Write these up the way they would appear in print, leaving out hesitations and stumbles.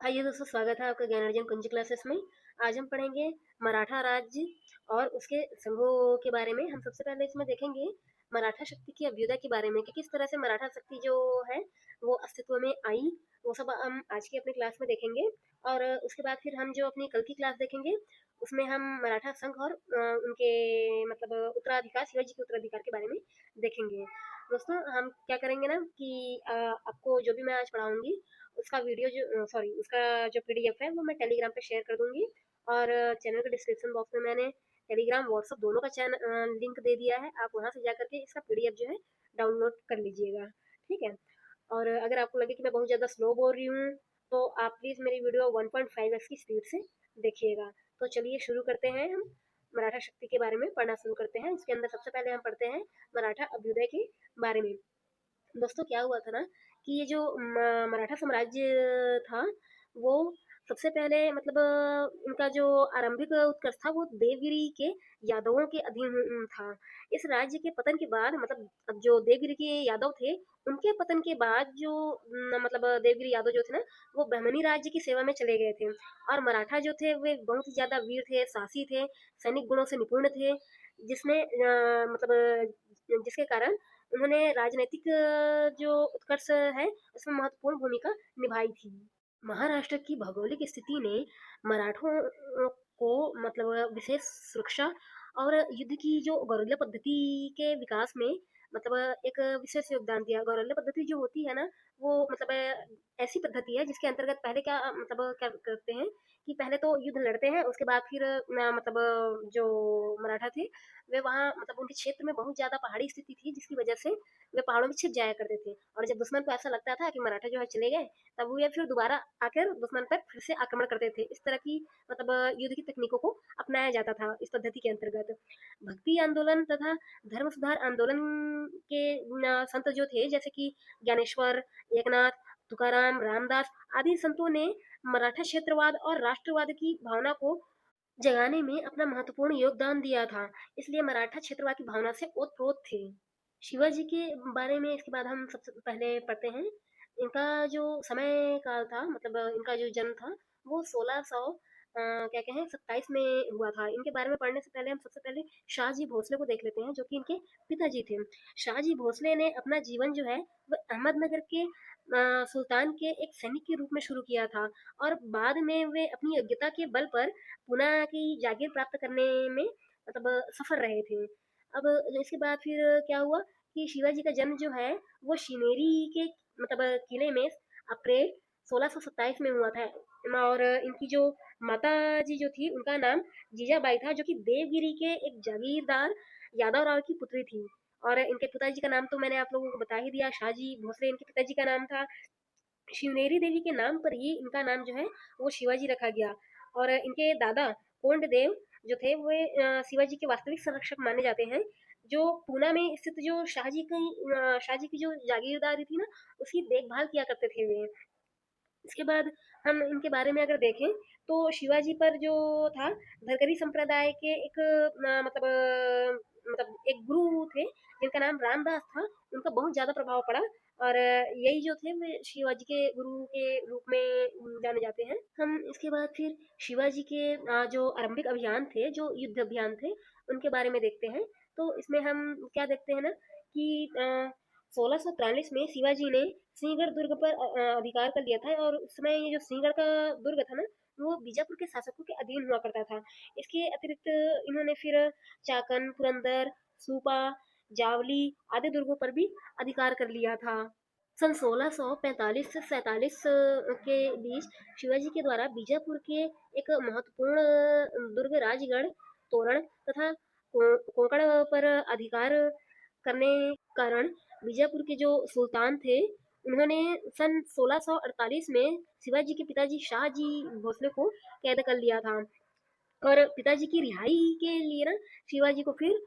आइए दोस्तों, स्वागत है आपका ज्ञानार्जन कुंज क्लासेस में। आज हम पढ़ेंगे मराठा राज्य और उसके संघों के बारे में। हम सबसे पहले इसमें देखेंगे मराठा शक्ति की अभ्युदय के बारे में कि किस तरह से मराठा शक्ति जो है वो अस्तित्व में आई। वो सब हम आज की अपनी क्लास में देखेंगे। और उसके बाद फिर हम जो अपनी कल की क्लास देखेंगे उसमें हम मराठा संघ और उनके मतलब उत्तराधिकार, शिवाजी के उत्तराधिकार के बारे में देखेंगे। दोस्तों, हम क्या करेंगे ना कि आपको जो भी मैं आज पढ़ाऊंगी उसका वीडियो जो उसका जो पीडीएफ है वो मैं टेलीग्राम पे शेयर कर दूंगी। और चैनल के डिस्क्रिप्शन बॉक्स में मैंने टेलीग्राम व्हाट्सअप दोनों का चैनल लिंक दे दिया है। आप वहां से जा करके इसका पीडीएफ जो है डाउनलोड कर लीजिएगा। ठीक है। और अगर आपको लगे कि मैं बहुत ज़्यादा स्लो बोल रही हूँ तो आप प्लीज़ मेरी वीडियो 1.5x की स्पीड से देखिएगा। तो चलिए शुरू करते हैं। हम मराठा शक्ति के बारे में पढ़ना शुरू करते हैं। इसके अंदर सबसे पहले हम पढ़ते हैं मराठा अभ्युदय के बारे में। दोस्तों, क्या हुआ था ना कि ये जो मराठा साम्राज्य था वो सबसे पहले मतलब इनका जो आरंभिक उत्कर्ष था वो देवगिरी के यादवों के अधीन था। इस राज्य के पतन के बाद मतलब अब जो देवगिरी के यादव थे उनके पतन के बाद जो मतलब देवगिरी यादव जो थे ना वो बहमनी राज्य की सेवा में चले गए थे। और मराठा जो थे वे बहुत ही ज्यादा वीर थे, साहसी थे, सैनिक गुणों से निपुण थे, जिसने मतलब जिसके कारण उन्होंने राजनैतिक जो उत्कर्ष है उसमें महत्वपूर्ण भूमिका निभाई थी। महाराष्ट्र की भौगोलिक स्थिति ने मराठों को मतलब विशेष सुरक्षा और युद्ध की जो गौरल्य पद्धति के विकास में मतलब एक विशेष योगदान दिया। गौरल्य पद्धति जो होती है ना वो मतलब ऐसी पद्धति है जिसके अंतर्गत पहले क्या मतलब क्या करते हैं कि पहले तो युद्ध लड़ते हैं, उसके बाद फिर मतलब जो मराठा थे वे वहाँ मतलब उनके क्षेत्र में बहुत ज्यादा पहाड़ी स्थिति थी जिसकी वजह से वे पहाड़ों में छिप जाया करते थे। और जब दुश्मन को ऐसा लगता था कि मराठा जो है चले गए तब वो फिर दोबारा आकर दुश्मन पर फिर से आक्रमण करते थे। इस तरह की मतलब युद्ध की तकनीकों को अपनाया जाता था इस पद्धति के अंतर्गत। भक्ति आंदोलन तथा धर्म सुधार आंदोलन के संत जो थे जैसे कि ज्ञानेश्वर, एकनाथ, तुकाराम, रामदास आदि संतों ने मराठा क्षेत्रवाद और राष्ट्रवाद की भावना को जगाने में अपना महत्वपूर्ण योगदान दिया था। इसलिए मराठा क्षेत्रवाद की भावना से ओतप्रोत थे। शिवाजी के बारे में इसके बाद हम सबसे पहले पढ़ते हैं। इनका जो समय काल था मतलब इनका जो जन्म था वो 1600 क्या कहें 27 में हुआ था। इनके बारे में पढ़ने से पहले हम सबसे पहले शाहजी भोसले को देख लेते हैं जो कि इनके पिताजी थे। शाहजी भोसले ने अपना जीवन जो है वह अहमदनगर के सुल्तान के एक सैनिक के रूप में शुरू किया था। और बाद में वे अपनी योग्यता के बल पर पुणे की जागीर प्राप्त करने में मतलब सफल रहे थे। अब इसके बाद फिर क्या हुआ कि शिवाजी का जन्म जो है वो शिनेरी के मतलब किले में अप्रैल 1627 में हुआ था। और इनकी जो माता जी जो थी उनका नाम जीजाबाई था जो कि देवगिरी के एक जागीरदार यादव राव की पुत्री थी। और इनके पिताजी का नाम तो मैंने आप लोगों को बता ही दिया, शाहजी भोसले इनके पिताजी का नाम था। शिवनेरी देवी के नाम पर ही इनका नाम जो है वो शिवाजी रखा गया। और इनके दादा कोंडदेव जो थे वे शिवाजी के वास्तविक संरक्षक माने जाते हैं, जो पूना में स्थित जो शाहजी की जो जागीरदारी थी ना उसकी देखभाल किया करते थे वे। इसके बाद हम इनके बारे में अगर देखें तो शिवाजी पर जो था धरकरी संप्रदाय के एक मतलब एक गुरु थे जिनका नाम रामदास था, उनका बहुत ज्यादा प्रभाव पड़ा। और यही जो थे वे शिवाजी के गुरु के रूप में जाने जाते हैं। हम इसके बाद फिर शिवाजी के जो आरंभिक अभियान थे, जो युद्ध अभियान थे, उनके बारे में देखते हैं। तो इसमें हम क्या देखते हैं ना कि 1643 में शिवाजी ने सिंहगढ़ दुर्ग पर अधिकार कर लिया था। और उस समय ये जो सिंहगढ़ का दुर्ग था ना वो बीजापुर के शासकों के अधीन हुआ करता था। इसके अतिरिक्त इन्होंने फिर चाकन, पुरंदर, सूपा, जावली आदि दुर्गों पर भी अधिकार कर लिया था। सन 1645 से 47 के बीच शिवाजी के द्वारा बीजापुर के एक महत्वपूर्ण दुर्ग राजगढ़, तोरण तथा कोंकण पर अधिकार करने कारण बीजापुर के जो सुल्तान थे उन्होंने सन 1648 में शिवाजी के पिताजी शाहजी भोसले को कैद कर लिया था। और पिताजी की रिहाई के लिए ना शिवाजी को फिर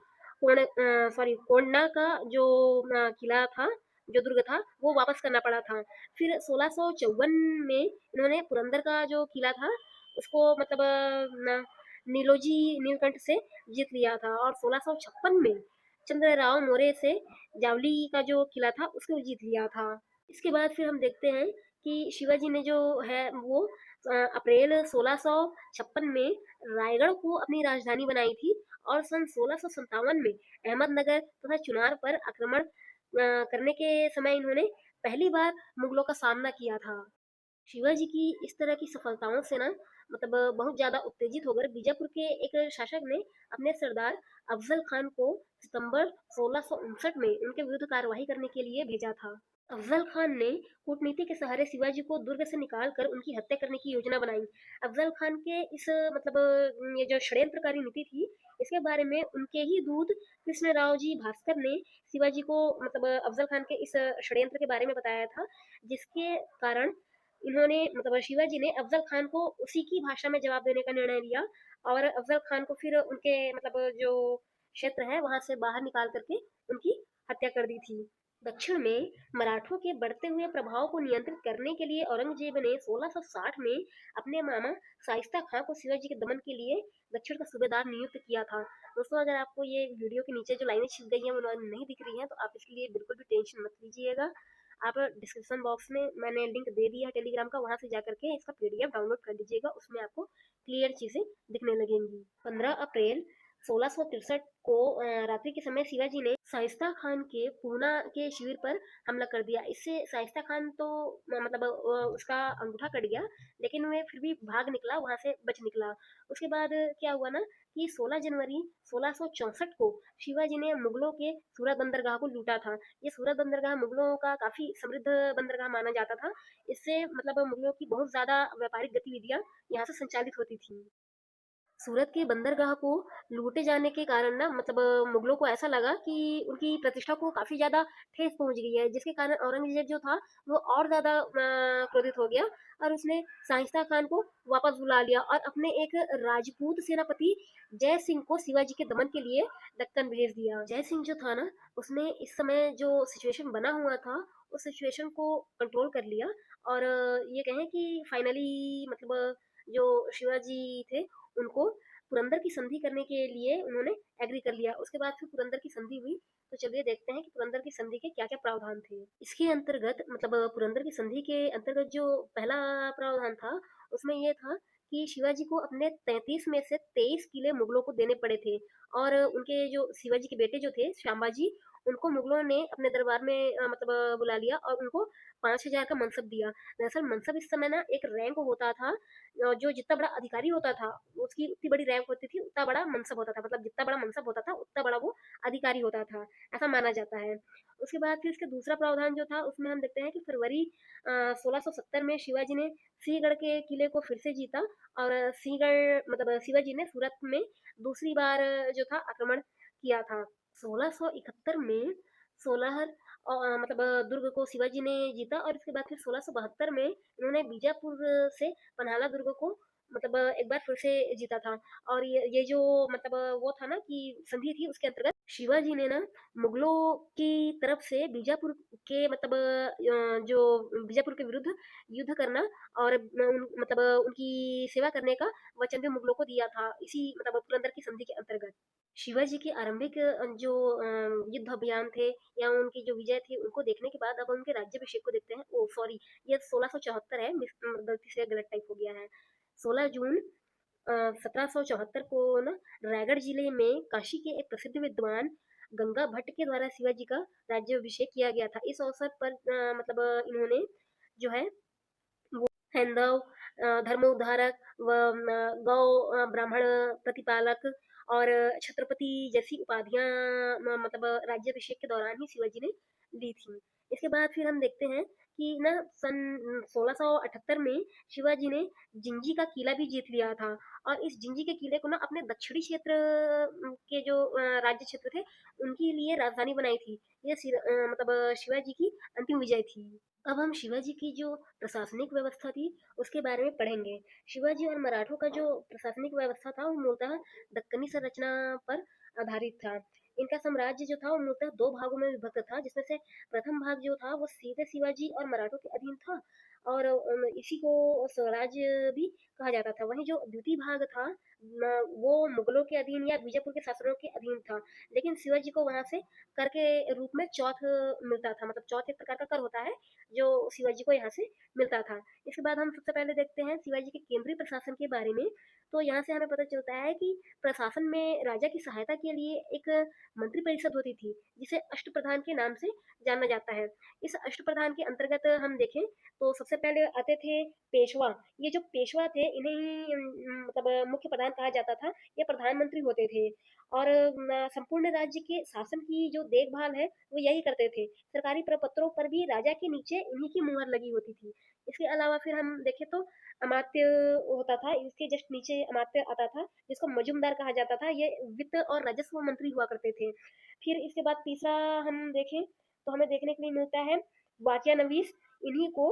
कोंडा का जो किला था, जो दुर्ग था वो वापस करना पड़ा था। फिर 1654 में इन्होंने पुरंदर का जो किला था उसको मतलब नीलोजी नीलकंठ से जीत लिया था। और 1656 में चंद्रराव मौर्य से जावली का जो किला था उसको जीत लिया था। इसके बाद फिर हम देखते हैं कि शिवाजी ने जो है वो अप्रैल 1656 में रायगढ़ को अपनी राजधानी बनाई थी और सन 1657 में अहमदनगर तथा चुनार पर आक्रमण करने के समय इन्होंने पहली बार मुगलों का सामना किया था। शिवाजी की इस तरह की सफलताओं से ना बहुत ज़्यादा उत्तेजित होकर बीजापुर के एक शासक ने अपने सरदार अफजल खान को सितंबर 1659 में उनके विरुद्ध कार्रवाई करने के लिए भेजा था। अफजल खान ने कूटनीति के सहारे शिवाजी को दुर्ग से निकालकर उनकी हत्या करने की योजना बनाई। अफजल खान के इस ये जो षड्यंत्रकारी नीति थी, इसके बारे में उनके ही दूत कृष्णराव जी भास्कर ने शिवाजी को अफजल खान के इस षड्यंत्र के बारे में बताया था, जिसके कारण इन्होंने शिवाजी ने अफजल खान को उसी की भाषा में जवाब देने का निर्णय लिया और अफजल खान को फिर उनके जो क्षेत्र है वहां से बाहर निकाल करके उनकी हत्या कर दी थी। दक्षिण में मराठों के बढ़ते हुए प्रभाव को नियंत्रित करने के लिए औरंगजेब ने 1660 में अपने मामा शाइस्ता खां को शिवाजी के दमन के लिए दक्षिण का सूबेदार नियुक्त किया था। दोस्तों, अगर आपको ये वीडियो के नीचे जो लाइनें छिप गई हैं वो नहीं दिख रही हैं तो आप इसके लिए बिल्कुल भी टेंशन मत लीजिएगा। आप डिस्क्रिप्शन बॉक्स में मैंने लिंक दे दिया टेलीग्राम का, वहां से जाकर के इसका पीडीएफ डाउनलोड कर लीजिएगा, उसमें आपको क्लियर चीजें दिखने लगेंगी। 15 अप्रैल 1663 को रात्रि के समय शिवाजी ने शाइस्ता खान के पूना के शिविर पर हमला कर दिया। इससे शाइस्ता खान तो उसका अंगूठा कट गया, लेकिन वह फिर भी भाग निकला, वहां से बच निकला। उसके बाद क्या हुआ ना कि 16 जनवरी 1664 को शिवाजी ने मुगलों के सूरत बंदरगाह को लूटा था। ये सूरत बंदरगाह मुगलों का काफी समृद्ध बंदरगाह माना जाता था। इससे मुगलों की बहुत ज्यादा व्यापारिक गतिविधियां यहाँ से संचालित होती थी। सूरत के बंदरगाह को लूटे जाने के कारण ना मुगलों को ऐसा लगा कि उनकी प्रतिष्ठा को काफी ज्यादा ठेस पहुंच गई है, जिसके कारण औरंगजेब जो था वो और ज्यादा क्रोधित हो गया और उसने शाइस्ता खान को वापस बुला लिया और अपने एक राजपूत सेनापति जय सिंह को शिवाजी के दमन के लिए दक्कन भेज दिया। जय सिंह जो था ना, उसने इस समय जो सिचुएशन बना हुआ था उस सिचुएशन को कंट्रोल कर लिया और ये कहें कि फाइनली जो शिवाजी थे उनको पुरंदर की संधि करने के लिए उन्होंने एग्री कर लिया। उसके बाद फिर पुरंदर की संधि हुई। तो चलिए देखते हैं कि पुरंदर की संधि के क्या-क्या प्रावधान थे। इसके अंतर्गत पुरंदर की संधि के अंतर्गत जो पहला प्रावधान था, उसमें ये था कि शिवाजी को अपने 33 में से 23 किले मुगलों को देने पड़े थे और उनके जो शिवाजी के बेटे जो थे श्यामाजी, उनको मुगलों ने अपने दरबार में बुला लिया और उनको 5000 का मनसब दिया। दरअसल मनसब इस समय ना एक रैंक होता था, जो जितना बड़ा अधिकारी होता था उसकी उतनी बड़ी रैंक होती थी, उतना बड़ा मनसब होता था। जितना बड़ा मनसब होता था उतना बड़ा वो अधिकारी होता था, ऐसा माना जाता है। उसके बाद फिर इसका दूसरा प्रावधान जो था उसमें हम देखते हैं कि फरवरी 1670 में शिवाजी ने सिंहगढ़ के किले को फिर से जीता और सिंहगढ़ शिवाजी ने सूरत में दूसरी बार जो था आक्रमण किया था। 1671 में सोलाहर दुर्ग को शिवाजी ने जीता और इसके बाद फिर 1672 में इन्होंने बीजापुर से पन्हाला दुर्ग को एक बार फिर से जीता था और ये जो वो था ना कि संधि थी, उसके अंतर्गत शिवाजी ने ना मुगलों की तरफ से बीजापुर के जो बीजापुर के विरुद्ध युद्ध करना और उनकी सेवा करने का वचन भी मुगलों को दिया था, इसी पुरंदर की संधि के अंतर्गत। शिवाजी के आरंभिक जो युद्ध अभियान थे या उनकी जो विजय थी उनको देखने के बाद अब उनके राज्याभिषेक को देखते हैं। ओ सॉरी, ये 1674 है, गलती से गलत टाइप हो गया है। 16 जून 1774 को ना रायगढ़ जिले में काशी के एक प्रसिद्ध विद्वान गंगा भट्ट के द्वारा शिवाजी का राज्याभिषेक किया गया था। इस अवसर पर इन्होंने जो है वो हैंदव, धर्म उद्धारक व गौ ब्राह्मण प्रतिपालक और छत्रपति जैसी उपाधियां राज्याभिषेक के दौरान ही शिवाजी ने ली थी। इसके बाद फिर हम देखते हैं कि ना सन 1678 में शिवाजी ने जिंजी का किला भी जीत लिया था और इस जिंजी के किले को ना अपने दक्षिणी क्षेत्र के जो राज्य क्षेत्र थे उनके लिए राजधानी बनाई थी। ये शिवाजी की अंतिम विजय थी। अब हम शिवाजी की जो प्रशासनिक व्यवस्था थी उसके बारे में पढ़ेंगे। शिवाजी और मराठों का जो प्रशासनिक व्यवस्था था वो मूलतः दक्कनी संरचना पर आधारित था। इनका साम्राज्य जो था वो मूलतः 2 भागों में विभक्त था, जिसमें से प्रथम भाग जो था वो सीधे शिवाजी और मराठों के अधीन था और इसी को स्वराज्य भी कहा जाता था। वहीं जो द्वितीय भाग था वो मुगलों के अधीन या बीजापुर के शासकों के अधीन था, लेकिन शिवाजी को वहां से कर के रूप में चौथ मिलता था, मतलब चौथ एक प्रकार का कर होता है जो शिवाजी को यहाँ से मिलता था। इसके बाद हम सबसे पहले देखते हैं शिवाजी के केंद्रीय प्रशासन के बारे में। तो यहाँ से हमें पता चलता है कि प्रशासन में राजा की सहायता के लिए एक मंत्री परिषद होती थी, जिसे अष्टप्रधान के नाम से जाना जाता है। इस अष्टप्रधान के अंतर्गत हम देखें तो सबसे पहले आते थे पेशवा। ये जो पेशवा थे इन्हें ही मतलब मुख्य प्रधान कहा जाता था। ये प्रधानमंत्री होते थे और संपूर्ण राज्य के शासन की जो देखभाल है वो यही करते थे। सरकारी प्रपत्रों पर भी राजा के नीचे इन्हीं की मुहर लगी होती थी। इसके अलावा फिर हम देखें तो अमात्य होता था, इसके जस्ट नीचे अमात्य आता था जिसको मजूमदार कहा जाता था। ये वित्त और राजस्व मंत्री हुआ करते थे। फिर इसके बाद तीसरा हम देखें तो हमें देखने के लिए मिलता है वाकिया नवीस। इन्हीं को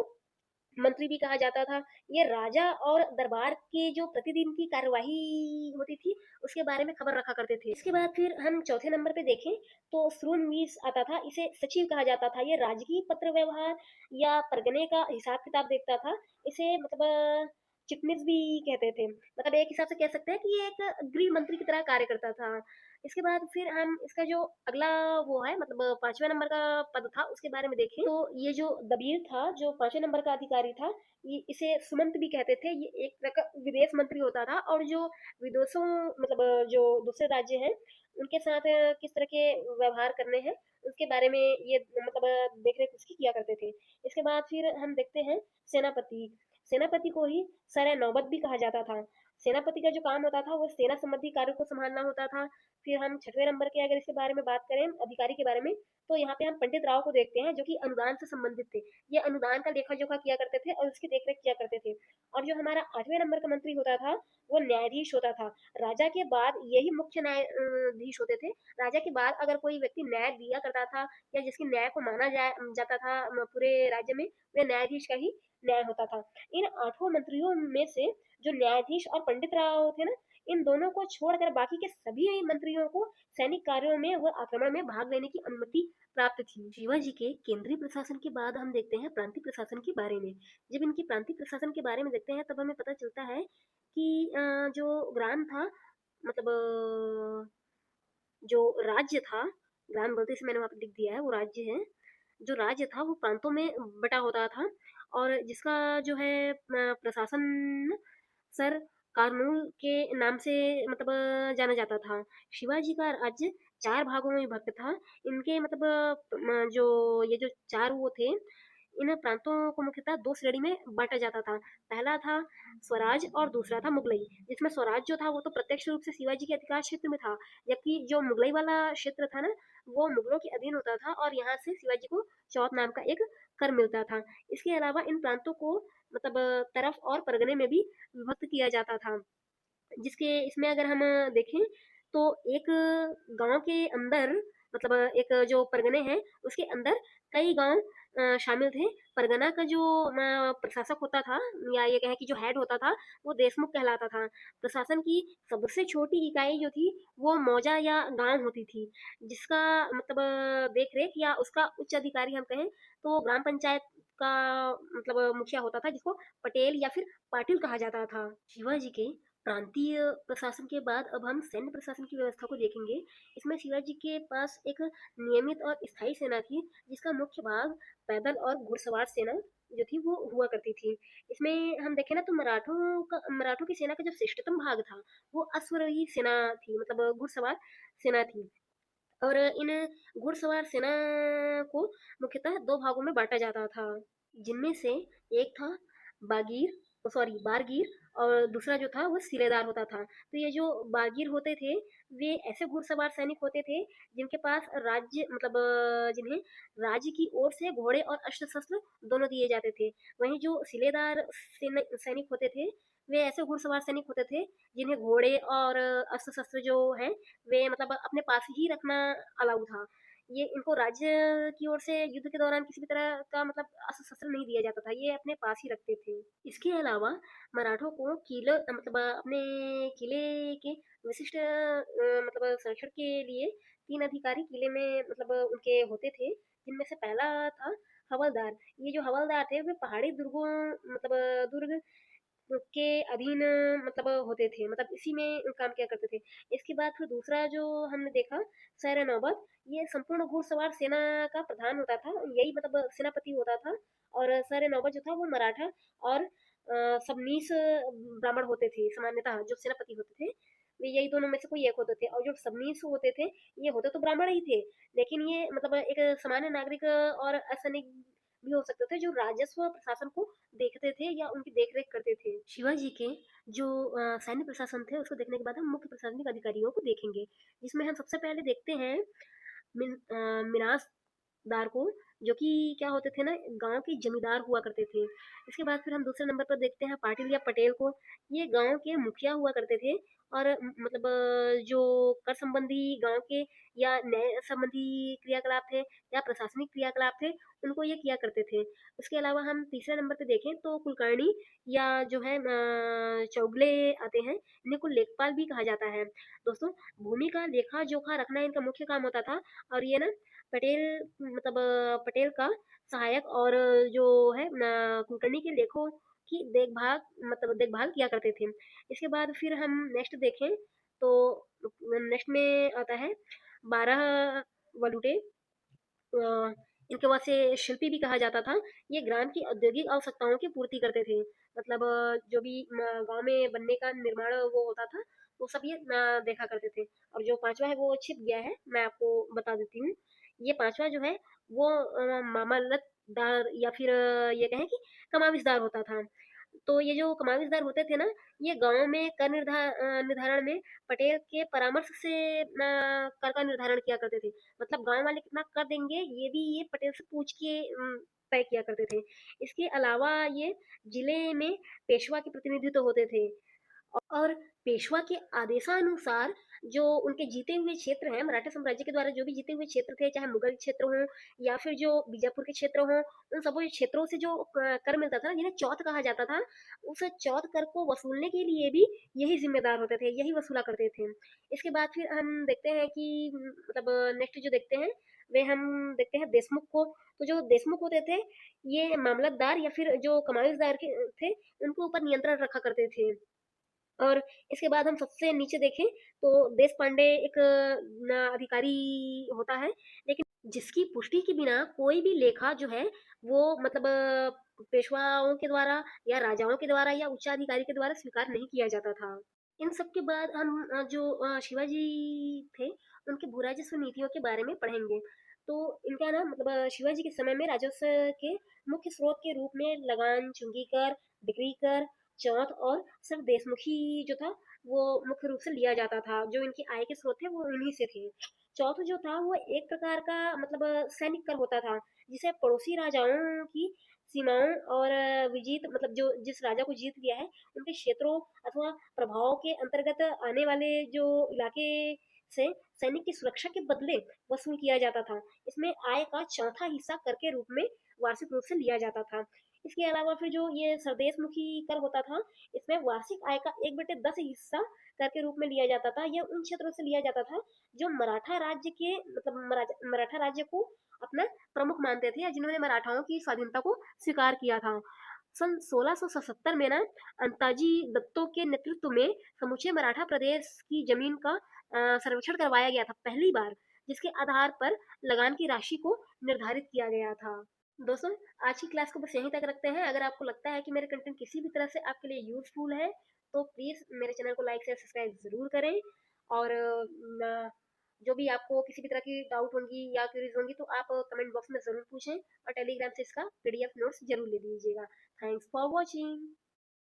मंत्री भी कहा जाता था। ये राजा और दरबार के जो प्रतिदिन की कार्यवाही होती थी उसके बारे में खबर रखा करते थे। इसके बाद फिर हम चौथे नंबर पे देखें तो श्रूनवीस आता था। इसे सचिव कहा जाता था। ये राजकीय पत्र व्यवहार या परगने का हिसाब किताब देखता था। इसे मतलब चिटनिस भी कहते थे। मतलब एक हिसाब से कह सकते हैं कि ये एक गृह मंत्री की तरह कार्य करता था। इसके बाद फिर हम इसका जो अगला वो है मतलब पांचवें नंबर का पद था उसके बारे में देखें तो ये जो दबीर था जो पांचवें नंबर का अधिकारी था, ये इसे सुमंत भी कहते थे। ये एक तरह का विदेश मंत्री होता था और जो विदेशों मतलब जो दूसरे राज्य हैं उनके साथ किस तरह के व्यवहार करने हैं उसके बारे में ये मतलब देख रेख उसकी किया करते थे। इसके बाद फिर हम देखते हैं सेनापति। सेनापति को ही सर नौबत भी कहा जाता था। सेनापति का जो काम होता था वो सेना संबंधी कार्यों को संभालना होता था। फिर हम छठवें नंबर के अगर इसके बारे में बात करें अधिकारी के बारे में तो यहाँ पे हम पंडित राव को देखते हैं जो कि अनुदान से संबंधित थे। ये अनुदान का लेखा जोखा किया करते थे और उसकी देखरेख किया करते थे। और जो हमारा आठवें नंबर का मंत्री होता था वो न्यायाधीश होता था। राजा के बाद यही मुख्य न्यायाधीश होते थे। राजा के बाद अगर कोई व्यक्ति न्याय दिया करता था या जिसकी न्याय को माना जाता था पूरे राज्य में, वह न्यायाधीश का ही न्याय होता था। इन आठों मंत्रियों में से जो न्यायाधीश और पंडित राव थे ना, इन दोनों को छोड़कर बाकी के सभी मंत्रियों को सैनिक कार्यों में व आक्रमण में भाग लेने की अनुमति प्राप्त थी। शिवाजी के केंद्रीय प्रशासन के बाद हम देखते हैं प्रांतीय प्रशासन के बारे में। जब इनकी प्रांतीय प्रशासन के बारे में देखते हैं तब हमें पता चलता है कि जो ग्राम था मतलब जो राज्य था, ग्राम गलती से मैंने वहां पर लिख दिया है वो राज्य है। जो राज्य था वो प्रांतों में बटा होता था और जिसका जो है प्रशासन सर कारनूल के नाम से मतलब जाना जाता था। शिवाजी का राज्य चार भागों में विभक्त था। इनके मतलब जो ये जो चार वो थे इन प्रांतों को मुख्यतः दो श्रेणी में बांटा जाता था। पहला था स्वराज और दूसरा था मुगलई, जिसमें स्वराज जो था वो तो प्रत्यक्ष रूप से शिवाजी के अधिकार क्षेत्र में था, जबकि जो मुगलई वाला क्षेत्र था ना वो मुगलों के अधीन होता था और यहाँ से शिवाजी को चौथ नाम का एक कर मिलता था। इसके अलावा इन प्रांतों को मतलब तरफ और परगने में भी विभक्त किया जाता था। जिसके इसमें अगर हम देखें तो एक गांव के अंदर मतलब एक जो परगने हैं उसके अंदर कई गांव शामिल थे। परगना का जो प्रशासक होता था या ये कहें कि जो हेड होता था वो देशमुख कहलाता था। प्रशासन की सबसे छोटी इकाई जो थी वो मौजा या गांव होती थी, जिसका मतलब देख रेख या उसका उच्च अधिकारी हम कहें तो ग्राम पंचायत का मतलब मुखिया होता था जिसको पटेल या फिर पाटिल कहा जाता था। शिवाजी के प्रांतीय प्रशासन के बाद अब हम सैन्य प्रशासन की व्यवस्था को देखेंगे। इसमें शिवाजी के पास एक नियमित और स्थायी सेना थी जिसका मुख्य भाग पैदल और घुड़सवार सेना जो थी वो हुआ करती थी। इसमें हम देखें ना तो मराठों की सेना का जो श्रेष्ठतम भाग था वो अश्वरोही सेना थी, मतलब घुड़सवार सेना थी। और इन घुड़सवार सेना को मुख्यतः दो भागों में बांटा जाता था, जिनमें से एक था बारगीर और दूसरा जो था वो सिलेदार होता था। तो ये जो बागीर होते थे वे ऐसे घुड़सवार सैनिक होते थे जिनके पास राज्य मतलब जिन्हें राज्य की ओर से घोड़े और अस्त्र शस्त्र दोनों दिए जाते थे। वहीं जो सिलेदार सैनिक होते थे वे ऐसे घुड़सवार सैनिक होते थे जिन्हें घोड़े और अस्त्र शस्त्र जो है वे मतलब अपने पास ही रखना अलाउ था। ये इनको राज्य की ओर से युद्ध के दौरान किसी भी तरह का मतलब अस्त्र शस्त्र नहीं दिया जाता था, ये अपने पास ही रखते थे। इसके अलावा मराठों को किले मतलब अपने किले के विशिष्ट मतलब संरक्षण के लिए तीन अधिकारी किले में मतलब उनके होते थे, जिनमें से पहला था हवलदार, ये जो हवलदार थे वे पहाड़ी दुर्गों मतलब दुर्ग के अधीन मतलब होते थे, मतलब इसी में काम किया करते थे। इसके बाद फिर दूसरा जो हमने देखा सैर नौबत, ये संपूर्ण घुड़सवार सेना का प्रधान होता था, यही मतलब सेनापति होता था। और सैर नौबत जो था वो मराठा और सबनीस ब्राह्मण होते थे, सामान्यतः जो सेनापति होते थे वे यही दोनों में से कोई एक होते थे। और जो सबनीस होते थे ये होते तो ब्राह्मण ही थे, लेकिन ये मतलब एक सामान्य नागरिक और असैनिक भी हो सकते थे जो राजस्व प्रशासन को देखते थे या उनकी देखरेख करते थे। शिवाजी के जो सैन्य प्रशासन थे उसको देखने के बाद हम मुख्य प्रशासनिक अधिकारियों को देखेंगे, जिसमें हम सबसे पहले देखते हैं मिनासदार को, जो कि क्या होते थे ना, गांव के जमींदार हुआ करते थे। इसके बाद फिर हम दूसरे नंबर पर देखते हैं पाटिल या पटेल को, ये गांव के मुखिया हुआ करते थे। और मतलब जो कर संबंधी गांव के या न्याय संबंधी क्रियाकलाप थे या प्रशासनिक क्रियाकलाप थे उनको ये किया करते थे। उसके अलावा हम तीसरे नंबर पे देखें तो कुलकर्णी या जो है चौगले आते हैं, इन्हें कुल लेखपाल भी कहा जाता है। दोस्तों, भूमि का लेखा जोखा रखना इनका मुख्य काम होता था। और ये ना पटेल मतलब पटेल का सहायक और जो है कुलकर्णी के लेखों की देखभाल मतलब देखभाल किया करते थे। इसके बाद फिर हम नेक्स्ट देखें तो नेक्स्ट में आता है 12 वलुटे, इनके वहाँ से शिल्पी भी कहा जाता था। ये ग्राम की औद्योगिक आवश्यकताओं की पूर्ति करते थे, मतलब जो भी गांव में बनने का निर्माण वो होता था वो सब ये देखा करते थे। और जो पांचवा है वो छिप गया है, मैं आपको बता देती हूँ। ये पांचवा जो है वो मामलतदार या फिर ये कहें कि कमाविसदार होता था। तो ये जो कमाविसदार होते थे ना, ये गांव में कर निर्धारण में पटेल के परामर्श से कर का निर्धारण किया करते थे। मतलब गांव वाले कितना कर देंगे ये भी ये पटेल से पूछ के तय किया करते थे। इसके अलावा ये जिले में पेशवा के प्रतिनिधित्व होते थे। और पेशवा के आदेशानुसार जो उनके जीते हुए क्षेत्र हैं, मराठा साम्राज्य के द्वारा जो भी जीते हुए क्षेत्र थे, चाहे मुगल क्षेत्र हो या फिर जो बीजापुर के क्षेत्र हो, उन सभी क्षेत्रों से जो कर मिलता था जिन्हें चौथ कहा जाता था, उस चौथ कर को वसूलने के लिए भी यही जिम्मेदार होते थे, यही वसूला करते थे। इसके बाद फिर हम देखते हैं कि मतलब नेक्स्ट जो देखते हैं वे हम देखते हैं देशमुख को। तो जो देशमुख होते थे ये मामलतदार या फिर जो कमाईदार के थे उनके ऊपर नियंत्रण रखा करते थे। और इसके बाद हम सबसे नीचे देखें तो देश पांडे एक अधिकारी होता है, लेकिन जिसकी पुष्टि के बिना कोई भी लेखा जो है वो मतलब पेशवाओं के द्वारा या राजाओं के द्वारा या उच्चाधिकारी के द्वारा स्वीकार नहीं किया जाता था। इन सब के बाद हम जो शिवाजी थे उनके भू राजस्व नीतियों के बारे में पढ़ेंगे। तो इनका ना मतलब शिवाजी के समय में राजस्व के मुख्य स्रोत के रूप में लगान, चुंगी कर, बिक्री कर, चौथ और सिर्फ देशमुखी जो था वो मुख्य रूप से लिया जाता था। जो इनकी आय के स्रोत थे वो इन्हीं से थे। चौथ जो था वो एक प्रकार का मतलब सैनिक कर होता था, जिसे पड़ोसी राजाओं की सीमाओं और विजीत मतलब जो जिस राजा को जीत लिया है उनके क्षेत्रों अथवा प्रभाव के अंतर्गत आने वाले जो इलाके से सैनिक की सुरक्षा के बदले वसूल किया जाता था। इसमें आय का चौथा हिस्सा कर के रूप में वार्षिक रूप से लिया जाता था। इसके अलावा फिर जो ये स्वदेशमुखी कर होता था, इसमें वार्षिक आय का 1/10 हिस्सा कर के रूप में लिया जाता था। यह उन क्षेत्रों से लिया जाता था जो मराठा राज्य के मतलब मराठा राज्य को अपना प्रमुख मानते थे या जिन्होंने मराठाओं की स्वाधीनता को स्वीकार किया था। सन 1677 में ना अंताजी दत्तो के नेतृत्व में समूचे मराठा प्रदेश की जमीन का सर्वेक्षण करवाया गया था पहली बार, जिसके आधार पर लगान की राशि को निर्धारित किया गया था। दोस्तों, आज की क्लास को बस यहीं तक रखते हैं। अगर आपको लगता है कि मेरे कंटेंट किसी भी तरह से आपके लिए यूजफुल है तो प्लीज़ मेरे चैनल को लाइक शेयर सब्सक्राइब ज़रूर करें। और जो भी आपको किसी भी तरह की डाउट होंगी या क्वेरीज होंगी तो आप कमेंट बॉक्स में ज़रूर पूछें और टेलीग्राम से इसका पीडीएफ नोट्स जरूर ले लीजिएगा। Thanks for watching.